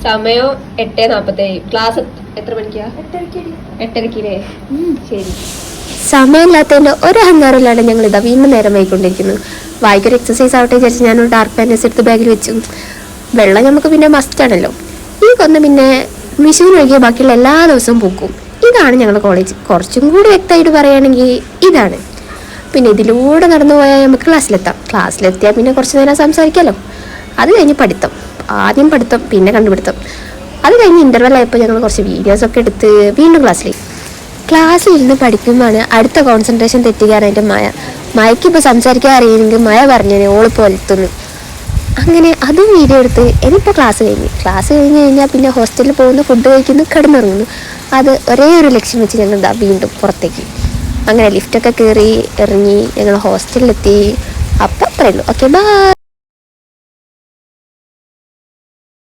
സമയം 8:47. ക്ലാസ് എത്ര മണിക്കാ? 8:30. ശരി. സമയമില്ലാത്തതിന്റെ ഒരു അഹങ്കാരമില്ലാണ്ട് ഞങ്ങൾ ഇതാ വീണ്ടും നേരം വൈകൊണ്ടിരിക്കുന്നു. വായിക്കൊരു എക്സസൈസ് ആവട്ടെ വിചാരിച്ച് ഞാനൊരു ഡാർക്ക് പാൻറ്റേഴ്സ് എടുത്ത് ബാഗിൽ വെച്ചു. വെള്ളം നമുക്ക് പിന്നെ മസ്റ്റ് ആണല്ലോ. ഈ കൊന്ന് പിന്നെ മിഷീൻ ഒഴികെ ബാക്കിയുള്ള എല്ലാ ദിവസവും പൂക്കും. ഇതാണ് ഞങ്ങളുടെ കോളേജ്. കുറച്ചും കൂടി വ്യക്തമായിട്ട് പറയുകയാണെങ്കിൽ ഇതാണ്. പിന്നെ ഇതിലൂടെ നടന്നു പോയാൽ നമുക്ക് ക്ലാസ്സിലെത്തിയാൽ പിന്നെ കുറച്ച് നേരം സംസാരിക്കാമല്ലോ. അത് കഴിഞ്ഞ് പഠിത്തം, ആദ്യം പഠിത്തം പിന്നെ കണ്ടുപിടുത്തം. അത് കഴിഞ്ഞ് ഇൻ്റർവെൽ ആയപ്പോൾ ഞങ്ങൾ കുറച്ച് വീഡിയോസൊക്കെ എടുത്ത് വീണ്ടും ക്ലാസ്സിലിരുന്ന് പഠിക്കുമ്പോഴാണ് അടുത്ത കോൺസെൻട്രേഷൻ തെറ്റിക്കാനായിട്ട് മയക്കിപ്പോൾ സംസാരിക്കാൻ അറിയുമെങ്കിൽ മയ പറഞ്ഞേനെ ഓളിപ്പോൾ എത്തുന്നു. അങ്ങനെ അതും വീഡിയോ എടുത്ത് ഇനിയിപ്പോൾ ക്ലാസ് കഴിഞ്ഞ് കഴിഞ്ഞാൽ പിന്നെ ഹോസ്റ്റലിൽ പോകുന്നു, ഫുഡ് കഴിക്കുന്നു, കിടന്നുറങ്ങുന്നു. അത് ഒരേ ഒരു ലക്ഷ്യം വെച്ച് ഞങ്ങൾ ഇതാ വീണ്ടും പുറത്തേക്ക്. അങ്ങനെ ലിഫ്റ്റൊക്കെ കയറി ഇറങ്ങി ഞങ്ങൾ ഹോസ്റ്റലിലെത്തി. അപ്പം അത്രയേ ഉള്ളൂ. Okay, by.